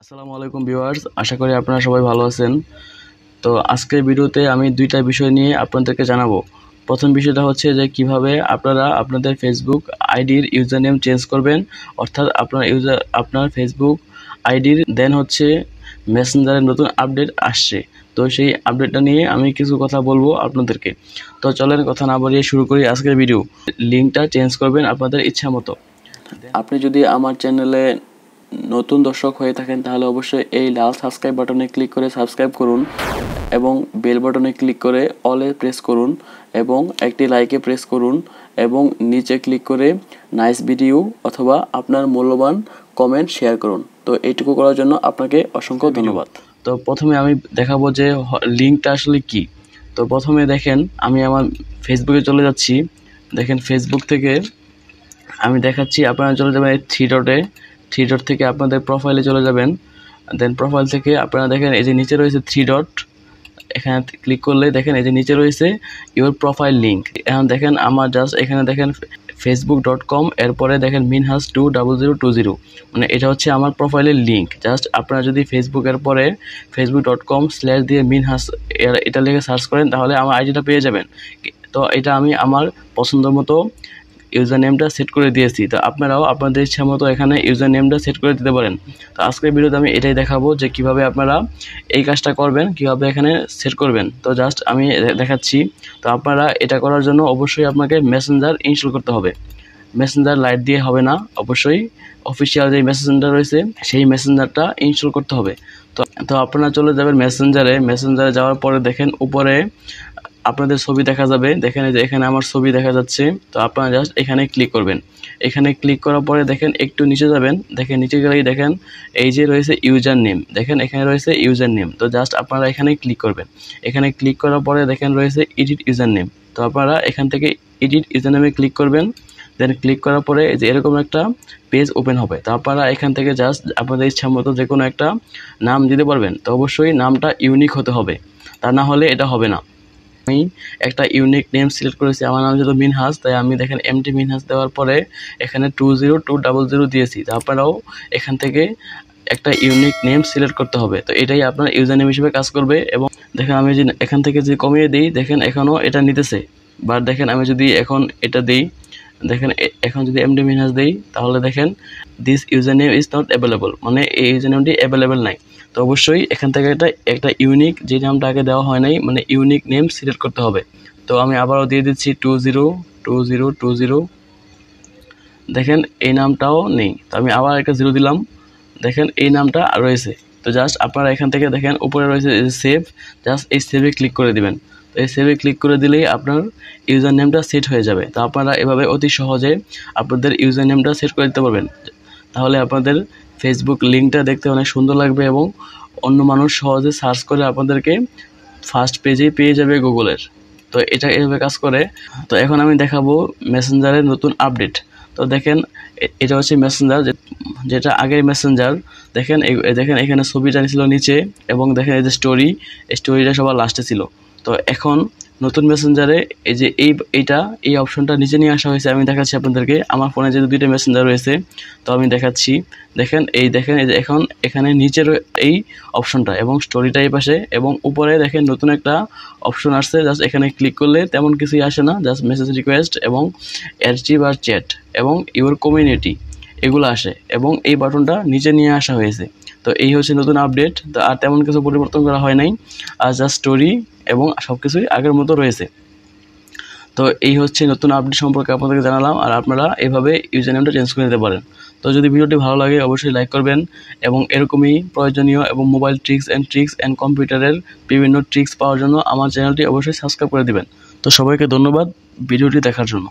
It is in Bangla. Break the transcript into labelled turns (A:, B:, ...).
A: আসসালামু আলাইকুম ভিউয়ার্স, আশা করি আপনারা সবাই ভালো আছেন। তো আজকের ভিডিওতে আমি দুইটা বিষয় নিয়ে আপনাদেরকে জানাবো। প্রথম বিষয়টা হচ্ছে যে কিভাবে আপনারা আপনাদের ফেসবুক আইডির ইউজার নেম চেঞ্জ করবেন, অর্থাৎ আপনার ফেসবুক আইডির দেন হচ্ছে মেসেঞ্জারের নতুন আপডেট আসছে। তো সেই আপডেটটা নিয়ে আমি কিছু কথা বলবো আপনাদেরকে। তো চলেন কথা না বাড়িয়ে শুরু করি আজকের ভিডিও। লিঙ্কটা চেঞ্জ করবেন আপনাদের ইচ্ছা মতো। আপনি যদি আমার চ্যানেলে নতুন দর্শক হয়ে থাকেন তাহলে অবশ্যই এই লাল সাবস্ক্রাইব বাটনে ক্লিক করে সাবস্ক্রাইব করুন এবং বেল বাটনে ক্লিক করে অলে প্রেস করুন এবং একটি লাইকে প্রেস করুন এবং নিচে ক্লিক করে নাইস ভিডিও অথবা আপনার মূল্যবান কমেন্ট শেয়ার করুন। তো এইটুকু করার জন্য আপনাকে অসংখ্য ধন্যবাদ। তো প্রথমে আমি দেখাবো যে লিঙ্কটা আসলে কি। তো প্রথমে দেখেন আমি আমার ফেসবুকে চলে যাচ্ছি। দেখেন ফেসবুক থেকে আমি দেখাচ্ছি, আপনারা চলে যাবেন এই থ্রি ডট থেকে আপনাদের প্রোফাইলে চলে যাবেন। দেন প্রোফাইল থেকে আপনারা দেখেন এই যে নিচে রয়েছে থ্রি ডট, এখানে ক্লিক করলে দেখেন এই যে নিচে রয়েছে ইউর প্রোফাইল লিঙ্ক। এখন দেখেন আমার জাস্ট এখানে দেখেন facebook.com এরপরে দেখেন মিনহাস 20020, মানে এটা হচ্ছে আমার প্রোফাইলের লিঙ্ক। জাস্ট আপনারা যদি ফেসবুকের পরে facebook.com/ দিয়ে মিনহাস এটা লিখে সার্চ করেন তাহলে আমার আইডিটা পেয়ে যাবেন। তো এটা আমি আমার পছন্দ মতো ইউজার নেমটা সেট করে দিয়েছি। তো আপনারাও আপনাদের ইচ্ছা মতো এখানে ইউজার নেমটা সেট করে দিতে পারেন। তো আজকের ভিডিওতে আমি এটাই দেখাবো যে কিভাবে আপনারা এই কাজটা করবেন, কিভাবে এখানে সেট করবেন। তো জাস্ট আমি দেখাচ্ছি। তো আপনারা এটা করার জন্য অবশ্যই আপনাকে মেসেঞ্জার ইনস্টল করতে হবে। মেসেঞ্জার লাইট দিয়ে হবে না, অবশ্যই অফিসিয়াল যে মেসেঞ্জার রয়েছে সেই মেসেঞ্জারটা ইনস্টল করতে হবে। তো আপনারা চলে যাবেন মেসেঞ্জারে যাওয়ার পরে দেখেন উপরে আপনাদের ছবি দেখা যাবে। দেখেন এই যে এখানে আমার ছবি দেখা যাচ্ছে। তো আপনারা জাস্ট এখানে ক্লিক করবেন। এখানে ক্লিক করার পরে দেখেন একটু নিচে যাবেন। দেখেন নিচে গেলেই দেখেন এই যে রয়েছে ইউজার নেম, দেখেন এখানে রয়েছে ইউজার নেম। তো জাস্ট আপনারা এখানে ক্লিক করবেন। এখানে ক্লিক করার পরে দেখেন রয়েছে এডিট ইউজার নেম। তো আপনারা এখান থেকে এডিট ইউজার নেমে ক্লিক করবেন। দেন ক্লিক করার পরে এই যে এরকম একটা পেজ ওপেন হবে। তো আপনারা এখান থেকে জাস্ট আপনাদের ইচ্ছা মতো যে কোনো একটা নাম দিতে পারবেন। তো অবশ্যই নামটা ইউনিক হতে হবে, তা না হলে এটা হবে না। আমি একটা ইউনিক নেম সিলেক্ট করেছি, আমার নাম যেহেতু মিনহাস তাই আমি দেখেন এমটি মিনহাস দেওয়ার পরে এখানে 20200 দিয়েছি। তো আপনারাও এখান থেকে একটা ইউনিক নেম সিলেক্ট করতে হবে। তো এটাই আপনার ইউজার নেম হিসেবে কাজ করবে। এবং দেখেন আমি যদি এখান থেকে যদি কমিয়ে দিই দেখেন এখনও এটা নিতেছে। বাট দেখেন আমি যদি এখন এটা দিই, দেখেন এখন যদি এমডি মিনহাস দিই তাহলে দেখেন this user name is not available, মানে এই ইউজার নেমটি অ্যাভেলেবেল নাই। তো অবশ্যই এখান থেকে একটা ইউনিক, যে নামটা আগে দেওয়া হয় নাই, মানে ইউনিক নেম সিলেক্ট করতে হবে। তো আমি আবারও দিয়ে দিচ্ছি 202020। দেখেন এই নামটাও নেই, তো আমি আবার একটা 0 দিলাম। দেখেন এই নামটা রয়েছে। তো জাস্ট আপনারা এখান থেকে দেখেন উপরে রয়েছে সেভ, জাস্ট এই সেভে ক্লিক করে দিবেন। তো এই সেভে ক্লিক করে দিলেই আপনার ইউজার নেমটা সেট হয়ে যাবে। তো আপনারা এভাবে অতি সহজে আপনাদের ইউজার নেমটা সেট করে দিতে পারবেন। তাহলে আপনাদের ফেসবুক লিঙ্কটা দেখতে অনেক সুন্দর লাগবে এবং অন্য মানুষ সহজে সার্চ করে আপনাদেরকে ফার্স্ট পেজেই পেয়ে যাবে গুগলের। তো এটা এভাবে কাজ করে। তো এখন আমি দেখাবো মেসেঞ্জারের নতুন আপডেট। তো দেখেন এটা হচ্ছে মেসেঞ্জার, যেটা আগের মেসেঞ্জার। দেখেন দেখেন এখানে ছবিটা ছিল নিচে এবং দেখেন এই যে স্টোরিটা সবার লাস্টে ছিল। তো এখন নতুন মেসেঞ্জারে এই যে এই অপশনটা নিচে নিয়ে আসা হয়েছে। আমি দেখাচ্ছি আপনাদেরকে। আমার ফোনে যেহেতু দুইটা মেসেঞ্জার রয়েছে তো আমি দেখাচ্ছি। দেখেন এই যে এখন এখানে নিচের এই অপশনটা এবং স্টোরিটা এই পাশে এবং উপরে দেখেন নতুন একটা অপশন আসছে। জাস্ট এখানে ক্লিক করলে তেমন কিছুই আসে না, জাস্ট মেসেজ রিকোয়েস্ট এবং আর্চিভ আর চ্যাট এবং ইউর কমিউনিটি এগুলো আসে এবং এই বাটনটা নিচে নিয়ে আসা হয়েছে। তো এই হচ্ছে নতুন আপডেট। তো আর তেমন কিছু পরিবর্তন করা হয় নাই, আর জাস্ট স্টোরি এবং সব কিছুই আগের মতো রয়েছে। তো এই হচ্ছে নতুন আপডেট সম্পর্কে আপনাদেরকে জানালাম। আর আপনারা এভাবে ইউজার নেমটা চেঞ্জ করে নিতে পারেন। তো যদি ভিডিওটি ভালো লাগে অবশ্যই লাইক করবেন এবং এরকমই প্রয়োজনীয় এবং মোবাইল ট্রিক্স অ্যান্ড কম্পিউটারের বিভিন্ন ট্রিক্স পাওয়ার জন্য আমার চ্যানেলটি অবশ্যই সাবস্ক্রাইব করে দিবেন। তো সবাইকে ধন্যবাদ ভিডিওটি দেখার জন্য।